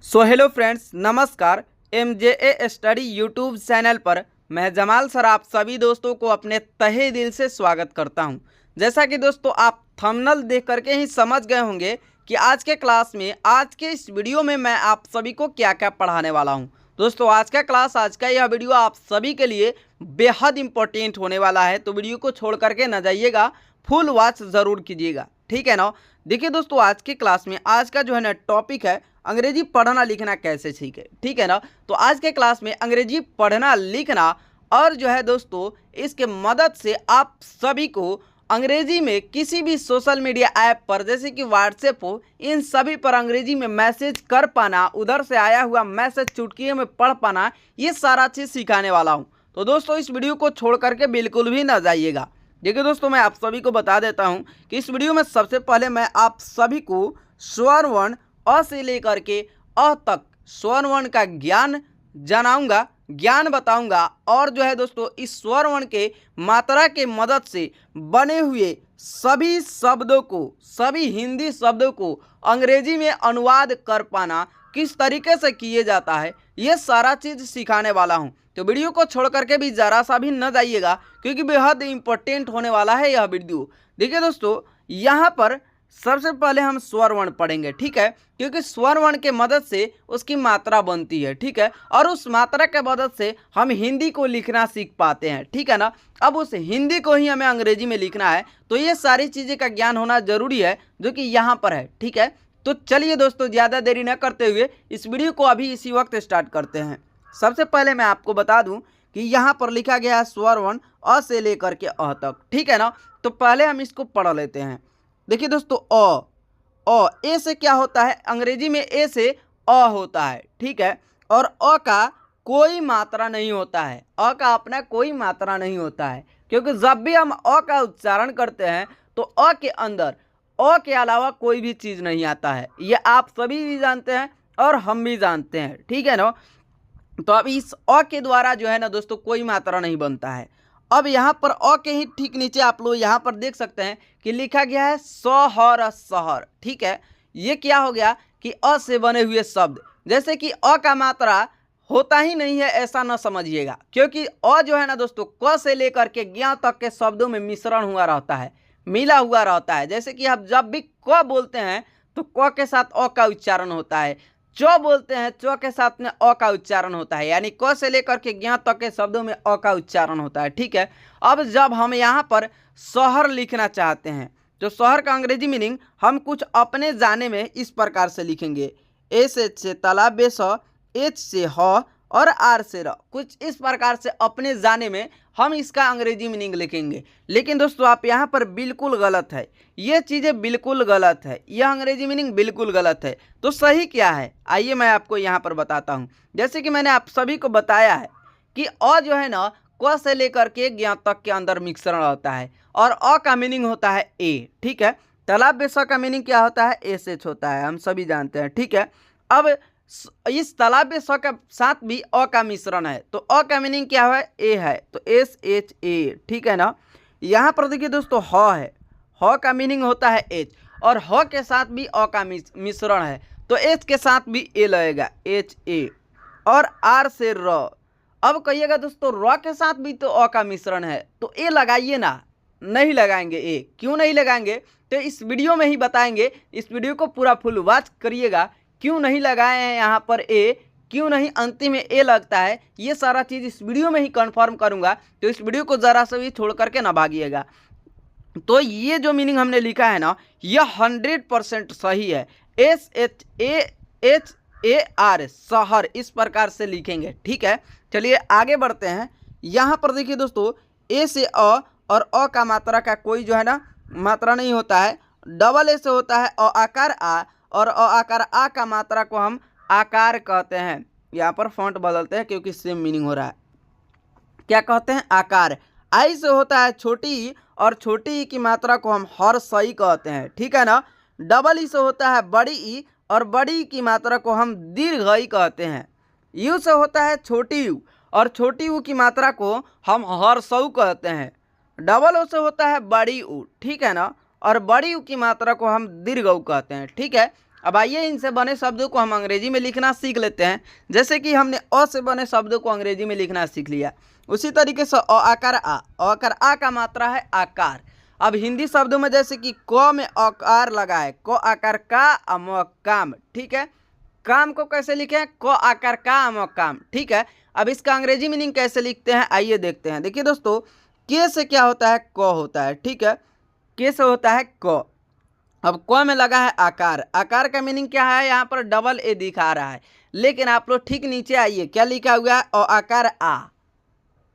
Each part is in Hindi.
हेलो फ्रेंड्स, नमस्कार। MJA स्टडी यूट्यूब चैनल पर मैं जमाल सर आप सभी दोस्तों को अपने तहे दिल से स्वागत करता हूं। जैसा कि दोस्तों आप थंबनेल देख करके ही समझ गए होंगे कि आज के क्लास में, आज के इस वीडियो में मैं आप सभी को क्या क्या पढ़ाने वाला हूं। दोस्तों आज का क्लास, आज का यह वीडियो आप सभी के लिए बेहद इंपॉर्टेंट होने वाला है, तो वीडियो को छोड़ करके न जाइएगा, फुल वॉच ज़रूर कीजिएगा, ठीक है ना। देखिए दोस्तों, आज की क्लास में आज का जो है ना टॉपिक है अंग्रेजी पढ़ना लिखना कैसे सीखे, ठीक है ना। तो आज के क्लास में अंग्रेजी पढ़ना लिखना और जो है दोस्तों इसके मदद से आप सभी को अंग्रेजी में किसी भी सोशल मीडिया ऐप पर जैसे कि व्हाट्सएप हो, इन सभी पर अंग्रेजी में मैसेज कर पाना, उधर से आया हुआ मैसेज चुटकियों में पढ़ पाना, ये सारा चीज़ सिखाने वाला हूँ। तो दोस्तों इस वीडियो को छोड़ करके बिल्कुल भी ना जाइएगा। देखिए दोस्तों, मैं आप सभी को बता देता हूं कि इस वीडियो में सबसे पहले मैं आप सभी को स्वर वर्ण अ से लेकर के अ तक स्वर वर्ण का ज्ञान जनाऊंगा, ज्ञान बताऊंगा, और जो है दोस्तों इस स्वर वर्ण के मात्रा के मदद से बने हुए सभी शब्दों को, सभी हिंदी शब्दों को अंग्रेजी में अनुवाद कर पाना किस तरीके से किए जाता है, ये सारा चीज़ सिखाने वाला हूँ। तो वीडियो को छोड़ करके भी ज़रा सा भी न जाइएगा, क्योंकि बेहद इंपॉर्टेंट होने वाला है यह वीडियो। देखिए दोस्तों, यहाँ पर सबसे पहले हम स्वर वर्ण पढ़ेंगे, ठीक है, क्योंकि स्वर वर्ण के मदद से उसकी मात्रा बनती है, ठीक है, और उस मात्रा के मदद से हम हिंदी को लिखना सीख पाते हैं, ठीक है ना। अब उस हिंदी को ही हमें अंग्रेजी में लिखना है, तो ये सारी चीज़ें का ज्ञान होना जरूरी है, जो कि यहाँ पर है, ठीक है। तो चलिए दोस्तों, ज़्यादा देरी न करते हुए इस वीडियो को अभी इसी वक्त स्टार्ट करते हैं। सबसे पहले मैं आपको बता दूं कि यहाँ पर लिखा गया है स्वर वर्ण अ से लेकर के अ तक, ठीक है ना। तो पहले हम इसको पढ़ लेते हैं। देखिए दोस्तों, ए से क्या होता है, अंग्रेजी में ए से अ होता है, ठीक है, और अ का कोई मात्रा नहीं होता है, अ का अपना कोई मात्रा नहीं होता है, क्योंकि जब भी हम अ का उच्चारण करते हैं तो अ के अंदर अ के अलावा कोई भी चीज़ नहीं आता है। ये आप सभी भी जानते हैं और हम भी जानते हैं, ठीक है ना। तो अब इस अ के द्वारा जो है ना दोस्तों कोई मात्रा नहीं बनता है। अब यहाँ पर अ के ही ठीक नीचे आप लोग यहाँ पर देख सकते हैं कि लिखा गया है शहर शहर, ठीक है। ये क्या हो गया कि अ से बने हुए शब्द, जैसे कि अ का मात्रा होता ही नहीं है ऐसा न समझिएगा, क्योंकि अ जो है ना दोस्तों क से लेकर के ज्ञ तक के शब्दों में मिश्रण हुआ रहता है, मिला हुआ रहता है। जैसे कि आप जब भी क बोलते हैं तो क के साथ अ का उच्चारण होता है, च बोलते हैं च के साथ में अ का उच्चारण होता है, यानी क से लेकर के ज्ञ तक के शब्दों में अ का उच्चारण होता है, ठीक है। अब जब हम यहाँ पर शहर लिखना चाहते हैं तो शहर का अंग्रेजी मीनिंग हम कुछ अपने जाने में इस प्रकार से लिखेंगे। एस एच से तालाब बेस, एच से ह और आर से र, कुछ इस प्रकार से अपने जाने में हम इसका अंग्रेजी मीनिंग लिखेंगे। लेकिन दोस्तों आप यहाँ पर बिल्कुल गलत है, ये चीज़ें बिल्कुल गलत है, यह अंग्रेजी मीनिंग बिल्कुल गलत है। तो सही क्या है, आइए मैं आपको यहाँ पर बताता हूँ। जैसे कि मैंने आप सभी को बताया है कि अ जो है ना क से लेकर के ज्ञ तक के अंदर मिश्रण होता है, और अ का मीनिंग होता है ए, ठीक है। तालाब बेस का मीनिंग क्या होता है, एस एच होता है, हम सभी जानते हैं, ठीक है। अब इस तालाब बेस के साथ भी अ का मिश्रण है, तो अ का मीनिंग क्या है, ए है, तो एस एच ए, ठीक है ना। यहाँ पर देखिए दोस्तों ह है, ह का मीनिंग होता है एच, और ह के साथ भी अ का मिश्रण है, तो एच के साथ भी ए लगेगा, एच ए, और आर से र। अब कहिएगा दोस्तों र के साथ भी तो अ का मिश्रण है, तो ए लगाइए ना, नहीं लगाएंगे ए, क्यों नहीं लगाएंगे, तो इस वीडियो में ही बताएंगे। इस वीडियो को पूरा फुल वॉच करिएगा, क्यों नहीं लगाए हैं यहाँ पर ए, क्यों नहीं अंतिम में ए लगता है, ये सारा चीज़ इस वीडियो में ही कंफर्म करूँगा। तो इस वीडियो को ज़रा सा भी छोड़ करके ना भागिएगा। तो ये जो मीनिंग हमने लिखा है ना, यह 100% सही है। SHAHAR शहर, इस प्रकार से लिखेंगे, ठीक है। चलिए आगे बढ़ते हैं। यहाँ पर देखिए दोस्तों, ए से अ और अ का मात्रा का कोई जो है ना मात्रा नहीं होता है। डबल ए से होता है अ आकार आ, और अ आकार आ का मात्रा को हम आकार कहते हैं। यहाँ पर फॉन्ट बदलते हैं क्योंकि सेम मीनिंग हो रहा है। क्या कहते हैं, आकार। आई से होता है छोटी ई, और छोटी ई की मात्रा को हम हर सही कहते हैं, ठीक है ना। डबल ई से होता है बड़ी ई, और बड़ी ई की मात्रा को हम दीर्घ ई कहते हैं। यू से होता है छोटी यू, और छोटी यू की मात्रा को हम हर सऊ कहते हैं। डबल ओ से होता है बड़ी ऊ, ठीक है ना, और बड़ी यू की मात्रा को हम दीर्घ ऊ कहते हैं, ठीक है। अब आइए इनसे बने शब्दों को हम अंग्रेजी में लिखना सीख लेते हैं। जैसे कि हमने अ से बने शब्दों को अंग्रेजी में लिखना सीख लिया, उसी तरीके से अ आकार आ, अ आकार आ का मात्रा है आकार। अब हिंदी शब्दों में जैसे कि क में आकार लगा है, क आकार का अम काम, ठीक है। काम को कैसे लिखें, क आकार का अम काम, ठीक है। अब इसका अंग्रेजी मीनिंग कैसे लिखते हैं आइए देखते हैं। देखिए दोस्तों, के से क्या होता है, क होता है, ठीक है। के से होता है क। अब क में लगा है आकार, आकार का मीनिंग क्या है, यहाँ पर डबल ए दिखा रहा है, लेकिन आप लोग ठीक नीचे आइए, क्या लिखा हुआ है, अ आकार आ।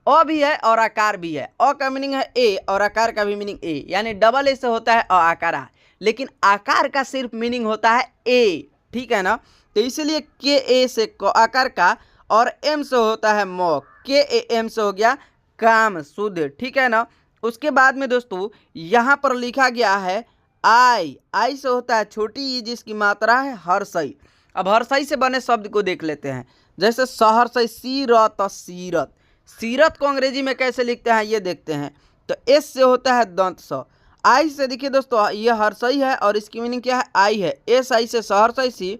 अ भी है और आकार भी है, अ का मीनिंग है ए और आकार का भी मीनिंग ए, यानी डबल ए से होता है अ आकार आ, लेकिन आकार का सिर्फ मीनिंग होता है ए, ठीक है ना। तो इसलिए के ए से क आकार का और एम से होता है म, के ए एम से हो गया काम शुद्ध, ठीक है ना। उसके बाद में दोस्तों यहाँ पर लिखा गया है आई, आई से होता है छोटी ई जिसकी मात्रा है हर्षई। अब हर्षई से बने शब्द को देख लेते हैं। जैसे सहर्षई सीरत, सीरत, सीरत को अंग्रेजी में कैसे लिखते हैं ये देखते हैं। तो एस से होता है दंत स। आई से देखिए दोस्तों ये हर्षई है और इसकी मीनिंग क्या है, आई है। एस आई से सहर्षई सी,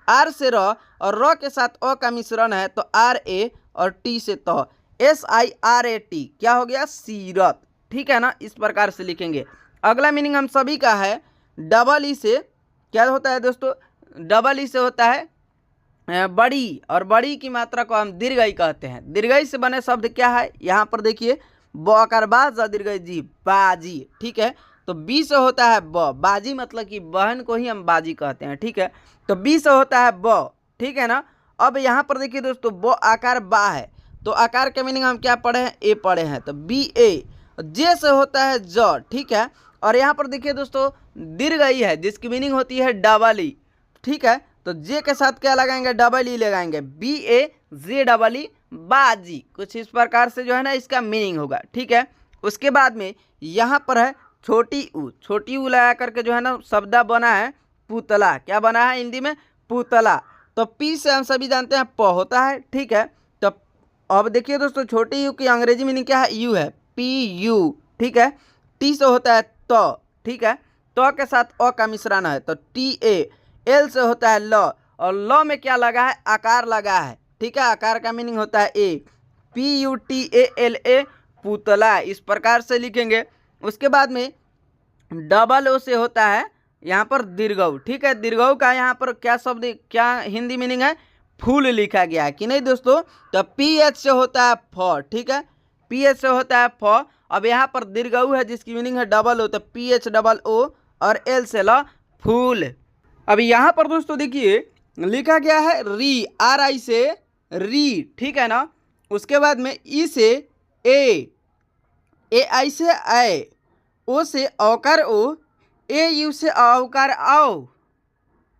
आर से र और र के साथ अ का मिश्रण है तो आर ए और टी से त, S I R A T, क्या हो गया, सीरत, ठीक है ना। इस प्रकार से लिखेंगे। अगला मीनिंग हम सभी का है डबल ई से, क्या होता है दोस्तों, डबल ई से होता है बड़ी, और बड़ी की मात्रा को हम दीर्घई कहते हैं। दीर्घई से बने शब्द क्या है, यहाँ पर देखिए ब आकार बाज दीर्घई जी, बाजी, ठीक है। तो बी से होता है ब, बाजी मतलब कि बहन को ही हम बाजी कहते हैं, ठीक है। तो बी से होता है ब, ठीक है ना। अब यहाँ पर देखिए दोस्तों ब आकार बा है, तो आकार के मीनिंग हम क्या पढ़े हैं, ए पढ़े हैं, तो बी ए। जे से होता है ज, ठीक है। और यहाँ पर देखिए दोस्तों दीर्घई है जिसकी मीनिंग होती है डबल ई, ठीक है। तो जे के साथ क्या लगाएंगे, डबल ई लगाएंगे, बी ए जे डबल ई बाजी, कुछ इस प्रकार से जो है ना इसका मीनिंग होगा, ठीक है। उसके बाद में यहाँ पर है छोटी ऊ, छोटी ऊ लगा करके जो है ना शब्द बना है पुतला, क्या बना है हिंदी में, पुतला। तो पी से हम सभी जानते हैं प होता है, ठीक है। तो अब देखिए दोस्तों छोटी यू की अंग्रेजी मीनिंग क्या है, यू है, पी यू, ठीक है। टी से होता है त, ठीक है, तो के साथ अ का मिश्रण है तो टी ए। एल से होता है ल, और ल में क्या लगा है, आकार लगा है, ठीक है। आकार का मीनिंग होता है A, P U T A L A, पुतला, इस प्रकार से लिखेंगे। उसके बाद में डबल ओ से होता है यहाँ पर दीर्घऊ, ठीक है। दीर्घऊ का यहाँ पर क्या शब्द, क्या हिंदी मीनिंग है, फूल लिखा गया है कि नहीं दोस्तों। तो पी एच से होता है फ, ठीक है, पी एच से होता है फ। अब यहाँ पर दीर्घऊ है जिसकी मीनिंग है डबल ओ, तो पी एच डबल ओ, और एल से ल फूल। अब यहाँ पर दोस्तों देखिए लिखा गया है री, आर आई से री, ठीक है ना। उसके बाद में ई से ए, ए आई से आए, ओ से औकार ओ, ए यू से औकार आओ,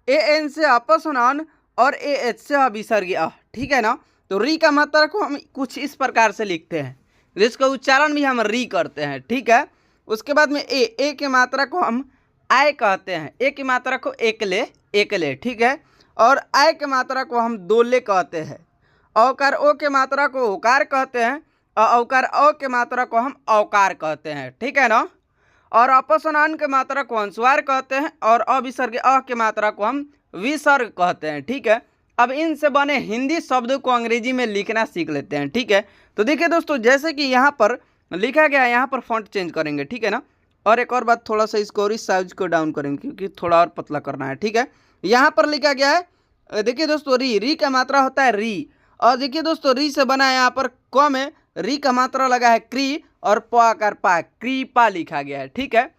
ए एन से अपस्वनान, और ए एच से अभिसर्ग अ, ठीक है ना। तो री का मात्रा को हम कुछ इस प्रकार से लिखते हैं, जिसका उच्चारण भी हम री करते हैं, ठीक है। उसके बाद में ए की मात्रा को हम आय कहते हैं, ए की मात्रा को एकले, एकले, ठीक है। और आय की मात्रा को हम दोले कहते हैं। औकार ओ के मात्रा को ओकार कहते हैं, और औकार औ के मात्रा को हम औकार कहते हैं, ठीक है ना। और अपस्वनान के मात्रा को अनुस्वार कहते हैं, और अविसर्ग अ के मात्रा को हम विसर्ग कहते हैं, ठीक है। अब इनसे बने हिंदी शब्दों को अंग्रेजी में लिखना सीख लेते हैं, ठीक है। तो देखिए दोस्तों जैसे कि यहाँ पर लिखा गया है, यहाँ पर फॉन्ट चेंज करेंगे, ठीक है ना। और एक और बात, थोड़ा सा इसको और इस साइज को डाउन करेंगे क्योंकि थोड़ा और पतला करना है, ठीक है। यहाँ पर लिखा गया है, देखिए दोस्तों री, री का मात्रा होता है री, और देखिए दोस्तों री से बना है यहाँ पर क में री का मात्रा लगा है क्री, और प आकार पा, कृपा लिखा गया है, ठीक है।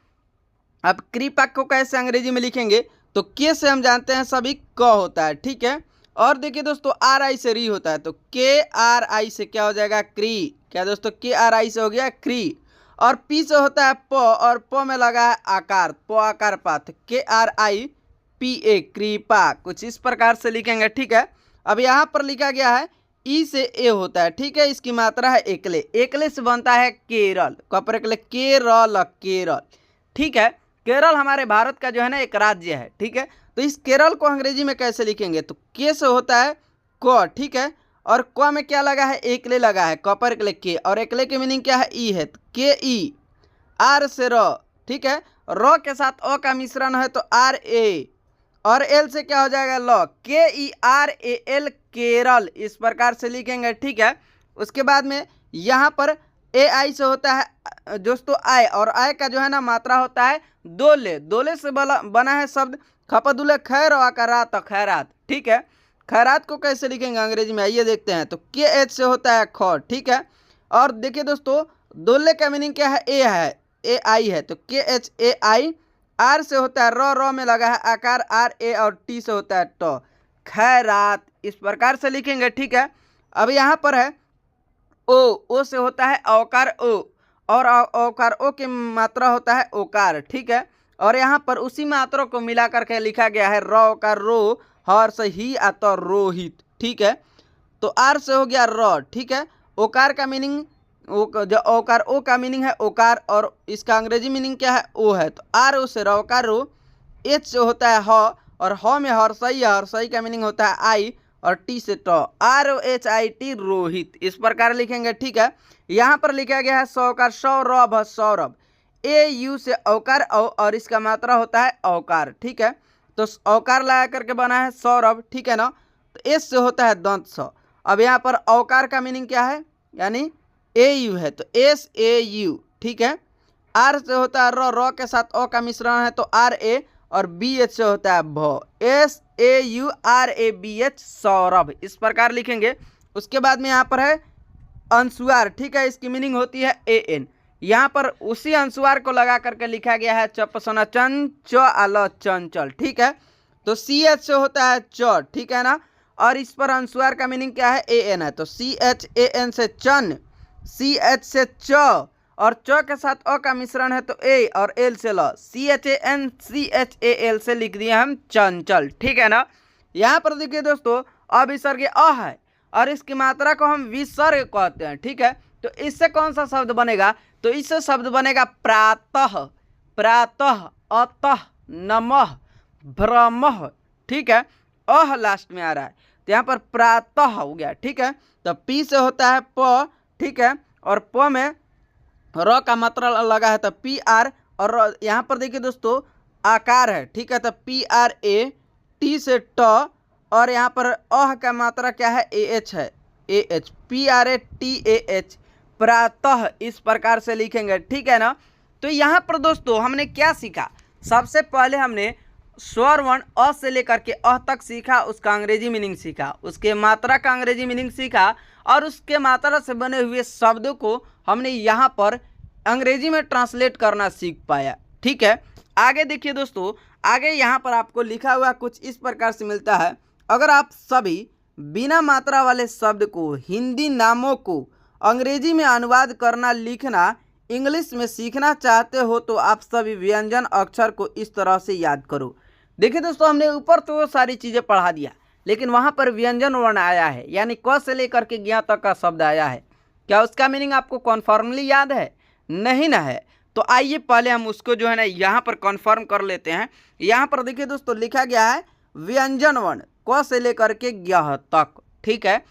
अब कृपा को कैसे अंग्रेजी में लिखेंगे, तो के से हम जानते हैं सभी क होता है, ठीक है। और देखिए दोस्तों आर आई से री होता है, तो के आर आई से क्या हो जाएगा, क्री, क्या दोस्तों के आर आई से हो गया क्री। और पी से होता है प, और प में लगा है आकार, प आकार पा, तो के आर आई पी ए, कृपा, कुछ इस प्रकार से लिखेंगे, ठीक है। अब यहाँ पर लिखा गया है ई से ए होता है, ठीक है, इसकी मात्रा है एकले, एकले से बनता है केरल, कपर एकले, केरल, केरल, ठीक है। केरल हमारे भारत का जो है ना एक राज्य है, ठीक है। तो इस केरल को अंग्रेजी में कैसे लिखेंगे, तो के से होता है क, ठीक है। और क में क्या लगा है, एकले लगा है, कपर एकले के, और एकले की मीनिंग क्या है, ई है, तो के ई। आर से र, ठीक है, र के साथ अ का मिश्रण है तो आर ए, और एल से क्या हो जाएगा लॉ, KERAL केरल, इस प्रकार से लिखेंगे। ठीक है, उसके बाद में यहाँ पर AI से होता है दोस्तों आय, और आय का जो है ना मात्रा होता है दोले। दोले से बना है शब्द खपदुले खैर अकारात खैरात। ठीक है, खैरात को कैसे लिखेंगे अंग्रेजी में, आइए देखते हैं। तो KH से होता है ख। ठीक है, और देखिए दोस्तों दोले का मीनिंग क्या है, ए है, AI है, तो KHAI। आर से होता है र में लगा है आकार RA, और टी से होता है ट, खैरात, इस प्रकार से लिखेंगे। ठीक है, अब यहाँ पर है ओ से होता है औकार ओ, और औकार ओ की मात्रा होता है ओकार। ठीक है, और यहाँ पर उसी मात्रा को मिला करके लिखा गया है र का रो, हर से ही आता रोहित। ठीक है, तो आर से हो गया र। ठीक है, ओकार का मीनिंग जो ओकार ओ का मीनिंग है ओकार, और इसका अंग्रेजी मीनिंग क्या है ओ है, तो आर ओ से रौकार रो। एच से होता है ह, और ह में हर्षई है, हर्षई का मीनिंग होता है आई, और टी से ट, ROHIT रोहित, इस प्रकार लिखेंगे। ठीक है, यहाँ पर लिखा गया है सौकार सौरभ सौरभ, AU से औकार औ, और इसका मात्रा होता है औकार। ठीक है, तो औकार लगा करके बना है सौरभ। ठीक है ना, तो एस से होता है दंत स। अब यहाँ पर औकार का मीनिंग क्या है, यानी AU है, तो SAU। ठीक है, आर से होता है र के साथ अ का मिश्रण है, तो RA, और BH से होता है भ, SAURABH सौरभ, इस प्रकार लिखेंगे। उसके बाद में यहाँ पर है अंशुआर। ठीक है, इसकी मीनिंग होती है AN। यहाँ पर उसी अंशुआर को लगा करके लिखा गया है चपसना चन च आल चंचल। ठीक है, तो CH से होता है च। ठीक है ना, और इस पर अंशुआर का मीनिंग क्या है AN है, तो CHAN से चन, CH से च, और च के साथ अ का मिश्रण है, तो ए, और एल से ल, CHANCHAL से लिख दिए हम चंचल। ठीक है ना, यहाँ पर देखिए दोस्तों अविसर्ग अ है, और इसकी मात्रा को हम विसर्ग कहते हैं। ठीक है, तो इससे कौन सा शब्द बनेगा, तो इससे शब्द बनेगा प्रातः, प्रातः, अतः, नमः, भ्रमः। ठीक है, अह लास्ट में आ रहा है, तो यहाँ पर प्रातः हो गया। ठीक है, तो पी से होता है प। ठीक है, और प में र का मात्रा लगा है, तो PR, और यहाँ पर देखिए दोस्तों आकार है। ठीक है, तो PRA, टी से ट, और यहाँ पर अह का मात्रा क्या है AH है, AH, PRATAH, प्रातः, इस प्रकार से लिखेंगे। ठीक है ना, तो यहाँ पर दोस्तों हमने क्या सीखा, सबसे पहले हमने स्वर वर्ण अ से लेकर के अ तक सीखा, उसका अंग्रेजी मीनिंग सीखा, उसके मात्रा का अंग्रेजी मीनिंग सीखा, और उसके मात्रा से बने हुए शब्दों को हमने यहाँ पर अंग्रेजी में ट्रांसलेट करना सीख पाया। ठीक है, आगे देखिए दोस्तों, आगे यहाँ पर आपको लिखा हुआ कुछ इस प्रकार से मिलता है। अगर आप सभी बिना मात्रा वाले शब्द को, हिंदी नामों को अंग्रेजी में अनुवाद करना लिखना इंग्लिश में सीखना चाहते हो, तो आप सभी व्यंजन अक्षर को इस तरह से याद करो। देखिए दोस्तों, हमने ऊपर तो सारी चीज़ें पढ़ा दिया, लेकिन वहाँ पर व्यंजन वर्ण आया है, यानी क से लेकर के ज्ञ तक का शब्द आया है। क्या उसका मीनिंग आपको कॉन्फर्मली याद है? नहीं ना है, तो आइए पहले हम उसको जो है ना यहाँ पर कन्फर्म कर लेते हैं। यहाँ पर देखिए दोस्तों लिखा गया है व्यंजन वर्ण क से लेकर के ज्ञ तक। ठीक है,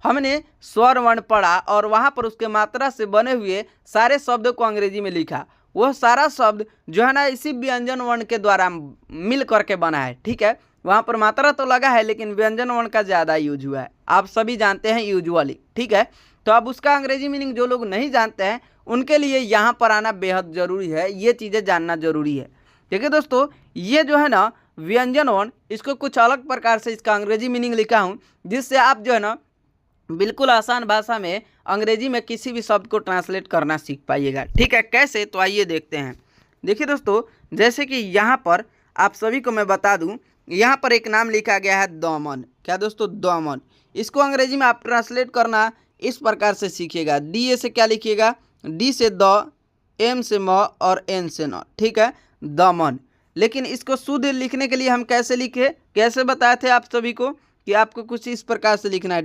हमने स्वर वर्ण पढ़ा, और वहाँ पर उसके मात्रा से बने हुए सारे शब्दों को अंग्रेजी में लिखा। वह सारा शब्द जो है ना इसी व्यंजन वर्ण के द्वारा मिल करके बना है। ठीक है, वहाँ पर मात्रा तो लगा है, लेकिन व्यंजन वर्ण का ज़्यादा यूज हुआ है, आप सभी जानते हैं यूजुअली। ठीक है, तो अब उसका अंग्रेजी मीनिंग जो लोग नहीं जानते हैं उनके लिए यहाँ पर आना बेहद ज़रूरी है, ये चीज़ें जानना ज़रूरी है। देखिए दोस्तों, ये जो है ना व्यंजन वर्ण, इसको कुछ अलग प्रकार से इसका अंग्रेजी मीनिंग लिखा हूँ, जिससे आप जो है ना बिल्कुल आसान भाषा में अंग्रेजी में किसी भी शब्द को ट्रांसलेट करना सीख पाइएगा। ठीक है, कैसे, तो आइए देखते हैं। देखिए दोस्तों, जैसे कि यहाँ पर आप सभी को मैं बता दूं, यहाँ पर एक नाम लिखा गया है दमन। क्या दोस्तों? दमन। इसको अंग्रेजी में आप ट्रांसलेट करना इस प्रकार से सीखिएगा। DA से क्या लिखिएगा? D से द, M से म, और N से न। ठीक है, दमन। लेकिन इसको शुद्ध लिखने के लिए हम कैसे लिखे, कैसे बताए थे आप सभी को कि आपको कुछ इस प्रकार से लिखना है,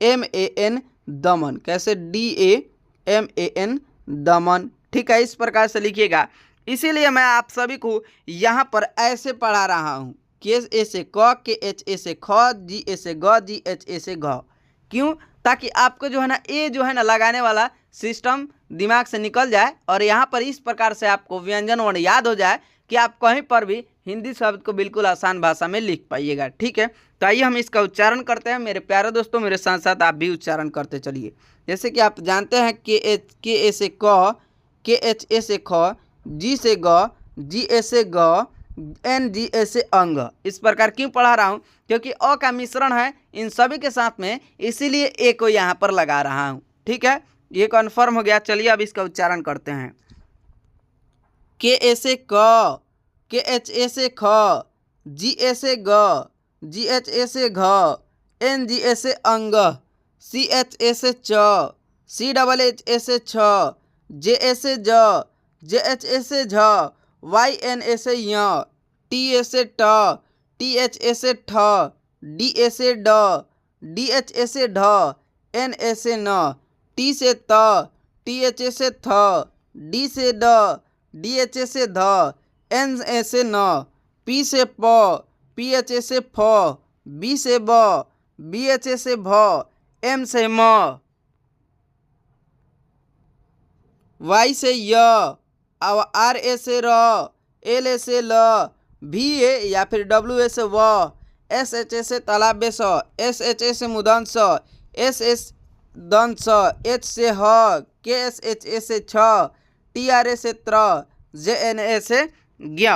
DAMAN दमन। कैसे? DAMAN दमन। ठीक है, इस प्रकार से लिखिएगा। इसीलिए मैं आप सभी को यहाँ पर ऐसे पढ़ा रहा हूँ, KA से क, KHA से ख, GA से ग, GHA से घ। क्यों? ताकि आपको जो है ना ए जो है ना लगाने वाला सिस्टम दिमाग से निकल जाए, और यहाँ पर इस प्रकार से आपको व्यंजन वर्ण याद हो जाए कि आप कहीं पर भी हिंदी शब्द को बिल्कुल आसान भाषा में लिख पाइएगा। ठीक है, तो आइए हम इसका उच्चारण करते हैं। मेरे प्यारे दोस्तों, मेरे साथ साथ आप भी उच्चारण करते चलिए। जैसे कि आप जानते हैं के ए से क, के एच ए से ख, जी से ग, जी ए से ग, एन जी ए से अंग। इस प्रकार क्यों पढ़ा रहा हूँ? क्योंकि अ का मिश्रण है इन सभी के साथ में, इसीलिए ए को यहाँ पर लगा रहा हूँ। ठीक है, ये कन्फर्म हो गया। चलिए अब इसका उच्चारण करते हैं। के ए से क, के एच ए से ख, जी ए से ग, जी एच ए से घ, एन जी ए से अंग, सी एच ए से च, सी डबल एच ए से छ, जे ए से ज, जे एच ए से झ, वाई एन ए से य, टी ए से ट, टी एच ए से ठ, डी ए से ड, डी एच ए से ढ, एन ए से न, टी से त, टी एच ए से थ, डी से ड, डी एच ए से ध, एन ए से न, पी से प, पी एच ए से फ, बी से ब, बी एच ए से भ, एम से म, वाई से य, आर ए से र, एल ए से ल, भी ए या फिर डब्ल्यू ए से व, एस एच ए से तालाब स, एस एच ए से मुदन स, एस एस दन स, एच से ह, के एस एच ए से छ, टी आर ए से त्र, जे एन ए से ज्ञ।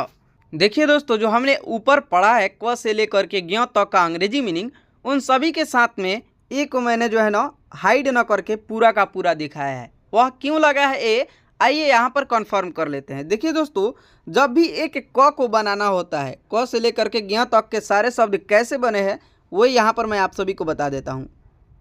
देखिए दोस्तों, जो हमने ऊपर पढ़ा है क से लेकर के ज्ञ तक का अंग्रेजी मीनिंग, उन सभी के साथ में ए को मैंने जो है ना हाइड न करके पूरा का पूरा दिखाया है। वह क्यों लगा है ए, आइए यहाँ पर कंफर्म कर लेते हैं। देखिए दोस्तों, जब भी एक क को बनाना होता है, क से लेकर के ज्ञ तक के सारे शब्द कैसे बने हैं वही यहाँ पर मैं आप सभी को बता देता हूँ।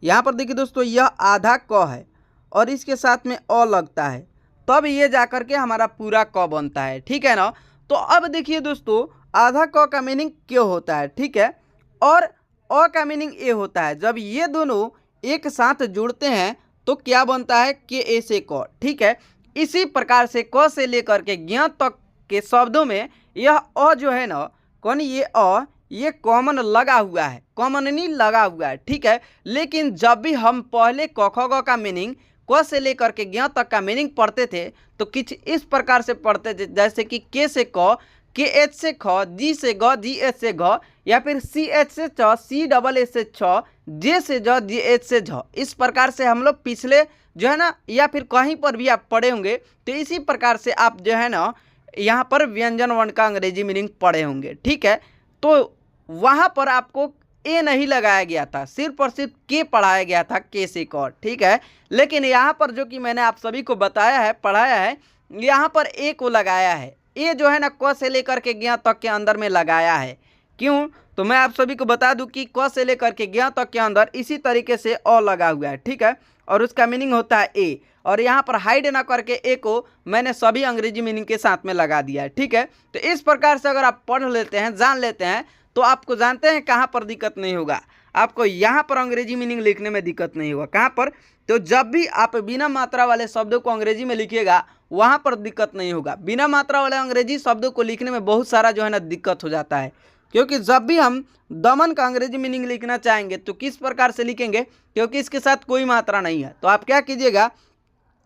यहाँ पर देखिए दोस्तों, यह आधा क है और इसके साथ में अ लगता है, तब ये जाकर के हमारा पूरा क बनता है। ठीक है ना। तो अब देखिए दोस्तों, आधा क का मीनिंग क्यों होता है, ठीक है, और अ का मीनिंग ए होता है। जब ये दोनों एक साथ जुड़ते हैं तो क्या बनता है, के ए से क। ठीक है, इसी प्रकार से क से लेकर के ज्ञ तक के शब्दों में यह अ जो है ना, कौन ये अ, ये कॉमन लगा हुआ है, कॉमनली लगा हुआ है। ठीक है, लेकिन जब भी हम पहले क ख ग का मीनिंग क से लेकर के ज्ञ तक का मीनिंग पढ़ते थे तो कुछ इस प्रकार से पढ़ते थे, जैसे कि के से क, के एच से ख, जी से ग, जी एच से घ, या फिर सी एच से च, सी डबल एच से छ, जे से ज, जी एच से झ। इस प्रकार से हम लोग पिछले जो है ना, या फिर कहीं पर भी आप पढ़े होंगे तो इसी प्रकार से आप जो है ना यहाँ पर व्यंजन वर्ण का अंग्रेजी मीनिंग पढ़े होंगे। ठीक है, तो वहाँ पर आपको ए नहीं लगाया गया था, सिर्फ और सिर्फ के पढ़ाया गया था, के से क। ठीक है, लेकिन यहाँ पर जो कि मैंने आप सभी को बताया है, पढ़ाया है, यहाँ पर ए को लगाया है। ए जो है ना क से लेकर के ज्ञ तक के अंदर में लगाया है। क्यों? तो मैं आप सभी को बता दूं कि क से लेकर के ज्ञ तक के अंदर इसी तरीके से अ लगा हुआ है। ठीक है, और उसका मीनिंग होता है ए, और यहाँ पर हाइड ना करके ए को मैंने सभी अंग्रेजी मीनिंग के साथ में लगा दिया है। ठीक है, तो इस प्रकार से अगर आप पढ़ लेते हैं, जान लेते हैं, तो आपको जानते हैं कहाँ पर दिक्कत नहीं होगा, आपको यहाँ पर अंग्रेजी मीनिंग लिखने में दिक्कत नहीं होगा। कहाँ पर? तो जब भी आप बिना मात्रा वाले शब्दों को अंग्रेजी में लिखिएगा वहाँ पर दिक्कत नहीं होगा। बिना मात्रा वाले अंग्रेजी शब्दों को लिखने में बहुत सारा जो है ना दिक्कत हो जाता है, क्योंकि जब भी हम दमन का अंग्रेजी मीनिंग लिखना चाहेंगे तो किस प्रकार से लिखेंगे, क्योंकि इसके साथ कोई मात्रा नहीं है। तो आप क्या कीजिएगा,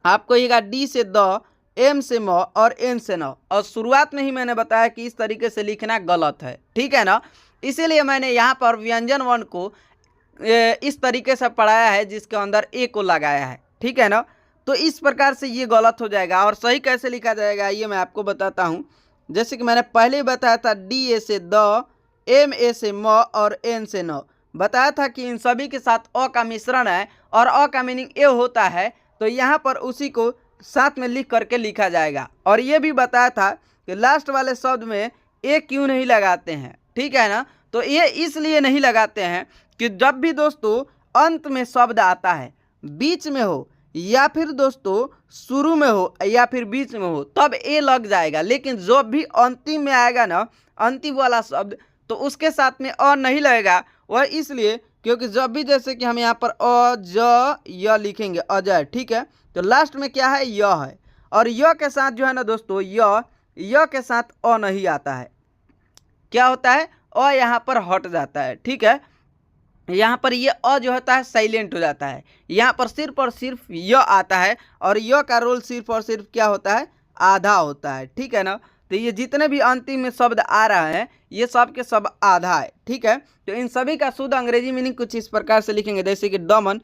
आप कहिएगा डी से द, एम से म और एन से न। और शुरुआत में ही मैंने बताया कि इस तरीके से लिखना गलत है। ठीक है ना, इसीलिए मैंने यहाँ पर व्यंजन वर्ण को इस तरीके से पढ़ाया है जिसके अंदर ए को लगाया है। ठीक है ना, तो इस प्रकार से ये गलत हो जाएगा। और सही कैसे लिखा जाएगा ये मैं आपको बताता हूँ। जैसे कि मैंने पहले ही बताया था, डी ए से द, एम ए से म और एन से न। बताया था कि इन सभी के साथ अ का मिश्रण है और अ का मीनिंग ए होता है, तो यहाँ पर उसी को साथ में लिख करके लिखा जाएगा। और ये भी बताया था कि लास्ट वाले शब्द में ए क्यों नहीं लगाते हैं। ठीक है ना, तो ये इसलिए नहीं लगाते हैं कि जब भी दोस्तों अंत में शब्द आता है, बीच में हो या फिर दोस्तों शुरू में हो या फिर बीच में हो, तब ए लग जाएगा। लेकिन जो भी अंतिम में आएगा ना, अंतिम वाला शब्द, तो उसके साथ में अ नहीं लगेगा। वह इसलिए क्योंकि जब भी जैसे कि हम यहाँ पर अ ज य लिखेंगे, अजय, ठीक है, तो लास्ट में क्या है, य है, और य के साथ जो है ना दोस्तों, य के साथ अ नहीं आता है। क्या होता है, अ यहाँ पर हट जाता है। ठीक है, यहाँ पर ये अ जो होता है साइलेंट हो जाता है। यहाँ पर सिर्फ और सिर्फ य आता है, और य का रोल सिर्फ और सिर्फ क्या होता है, आधा होता है। ठीक है ना, तो ये जितने भी अंतिम में शब्द आ रहा है ये सब के सब आधा है। ठीक है, तो इन सभी का शुद्ध अंग्रेजी मीनिंग कुछ इस प्रकार से लिखेंगे, जैसे कि दमन,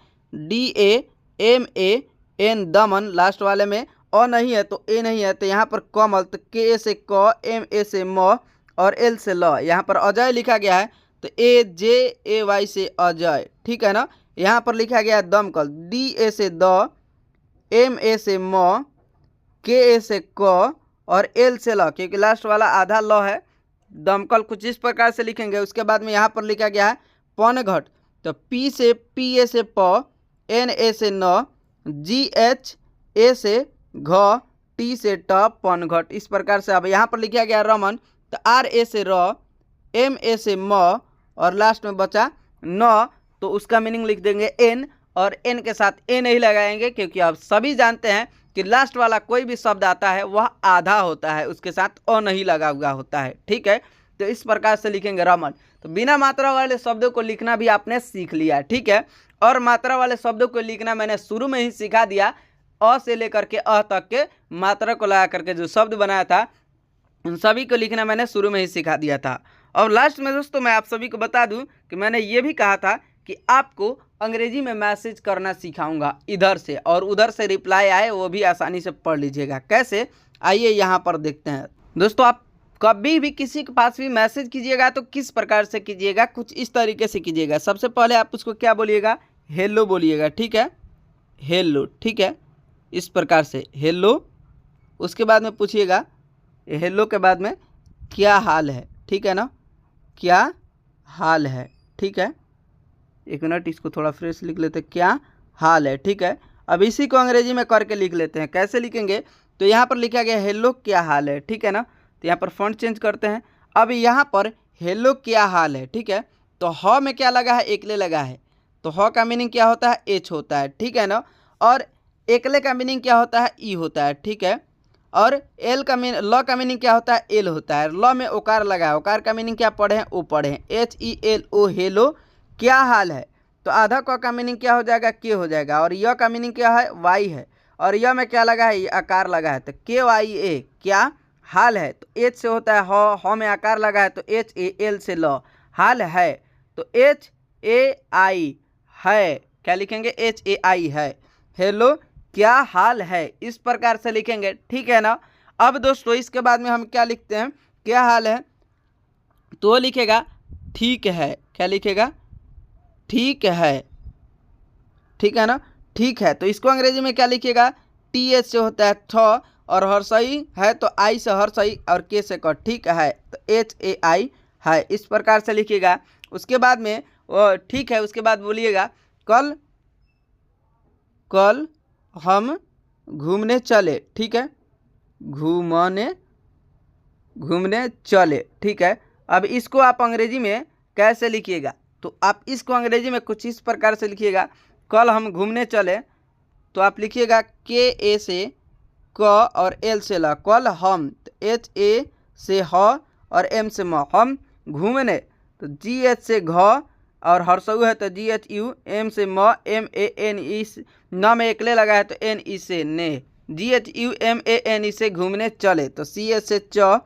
DAMAN दमन, लास्ट वाले में अ नहीं है तो ए नहीं है, तो यहाँ पर कमल, तो KA से क, MA से म और L से ल। यहाँ पर अजय लिखा गया है तो AJAY से अजय। ठीक है ना। यहाँ पर लिखा गया है दमकल, DA से द, MA से म, KA से क और L से ल, क्योंकि लास्ट वाला आधा ल है। दमकल कुछ इस प्रकार से लिखेंगे। उसके बाद में यहाँ पर लिखा गया है पनघट, तो P से PA से प, NA से न, GHA से घ, T से ट, पनघट। इस प्रकार से। अब यहाँ पर लिखा गया रमन, तो RA से र, MA से म और लास्ट में बचा न, तो उसका मीनिंग लिख देंगे एन, और एन के साथ ए नहीं लगाएंगे, क्योंकि आप सभी जानते हैं कि लास्ट वाला कोई भी शब्द आता है वह आधा होता है, उसके साथ अ नहीं लगा हुआ होता है। ठीक है, तो इस प्रकार से लिखेंगे रमन। तो बिना मात्रा वाले शब्दों को लिखना भी आपने सीख लिया। ठीक है, और मात्रा वाले शब्दों को लिखना मैंने शुरू में ही सिखा दिया। अ से लेकर के अ तक के मात्रा को लगा करके जो शब्द बनाया था उन सभी को लिखना मैंने शुरू में ही सिखा दिया था। और लास्ट में दोस्तों मैं आप सभी को बता दूं कि मैंने ये भी कहा था कि आपको अंग्रेजी में मैसेज करना सिखाऊंगा इधर से, और उधर से रिप्लाई आए वो भी आसानी से पढ़ लीजिएगा। कैसे, आइए यहाँ पर देखते हैं। दोस्तों आप कभी भी किसी के पास भी मैसेज कीजिएगा तो किस प्रकार से कीजिएगा, कुछ इस तरीके से कीजिएगा। सबसे पहले आप उसको क्या बोलिएगा, हेलो बोलिएगा। ठीक है, हेलो। ठीक है, इस प्रकार से हेलो। उसके बाद में पूछिएगा, हेलो के बाद में क्या हाल है। ठीक है ना, क्या हाल है। ठीक है, एक मिनट इसको थोड़ा फ्रेश लिख लेते हैं, क्या हाल है। ठीक है, अब इसी को अंग्रेजी में करके लिख लेते हैं। कैसे लिखेंगे, तो यहाँ पर लिखा गया हेलो क्या हाल है। ठीक है ना, तो यहाँ पर फॉन्ट चेंज करते हैं। अब यहाँ पर हेलो क्या हाल है। ठीक है, तो ह में क्या लगा है, एकले लगा है, तो ह का मीनिंग क्या होता है, एच होता है। ठीक है ना, और एकले का मीनिंग क्या होता है, ई होता है। ठीक है, और एल का ल का मीनिंग क्या होता है, एल होता है। ल में ओकार लगा है, ओकार का मीनिंग क्या पढ़े हैं, ओ पढ़े हैं, HELO हेलो क्या हाल है। तो आधा क का मीनिंग क्या हो जाएगा, के हो जाएगा, और य का मीनिंग क्या है, वाई है, और य में क्या लगा है, ये आकार लगा है, तो KYA क्या हाल है। तो एच से होता है ह में आकार लगा है तो HAL से ल, हाल है, तो HAI है। क्या लिखेंगे, HAI है, हेलो क्या हाल है। इस प्रकार से लिखेंगे। ठीक है ना। अब दोस्तों इसके बाद में हम क्या लिखते हैं, क्या हाल है, तो लिखेगा ठीक है। क्या लिखेगा, ठीक है। ठीक है ना, ठीक है। तो इसको अंग्रेजी में क्या लिखिएगा, TH से होता है थ, और हर्षई है तो आई से हर्षई, और के से क। ठीक है, तो HAI है। इस प्रकार से लिखिएगा। उसके बाद में ठीक है, उसके बाद बोलिएगा कल हम घूमने चले। ठीक है, घूमने चले। ठीक है, अब इसको आप अंग्रेजी में कैसे लिखिएगा, तो आप इसको अंग्रेजी में कुछ इस प्रकार से लिखिएगा, कल हम घूमने चले, तो आप लिखिएगा KA से क और L से ल, कल हम, HA से ह और M से म, हम घूमने, तो GH से घ और हर्षऊ है तो GHU, M से म, MANE न में एकले लगा है तो NE से ने, GHUMANE से घूमने चले, तो CH से च,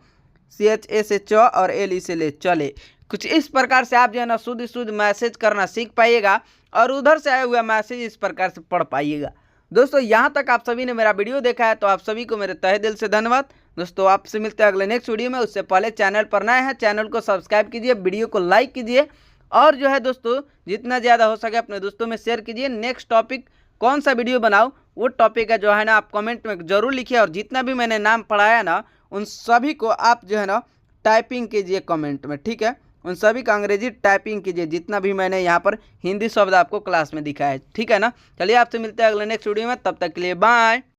CHA से च और LE से ले, चले। कुछ इस प्रकार से आप जो है ना शुद्ध मैसेज करना सीख पाइएगा, और उधर से आया हुआ मैसेज इस प्रकार से पढ़ पाइएगा। दोस्तों यहाँ तक आप सभी ने मेरा वीडियो देखा है तो आप सभी को मेरे तहे दिल से धन्यवाद। दोस्तों आपसे मिलते हैं अगले नेक्स्ट वीडियो में। उससे पहले चैनल पर नए हैं, चैनल को सब्सक्राइब कीजिए, वीडियो को लाइक कीजिए, और जो है दोस्तों जितना ज़्यादा हो सके अपने दोस्तों में शेयर कीजिए। नेक्स्ट टॉपिक कौन सा वीडियो बनाऊँ वो टॉपिक है जो है ना आप कमेंट में ज़रूर लिखिए, और जितना भी मैंने नाम पढ़ाया ना उन सभी को आप जो है ना टाइपिंग कीजिए कमेंट में। ठीक है, उन सभी का अंग्रेजी टाइपिंग कीजिए जितना भी मैंने यहाँ पर हिंदी शब्द आपको क्लास में दिखाया है। ठीक है ना, चलिए आपसे मिलते हैं अगले नेक्स्ट वीडियो में, तब तक के लिए बाय।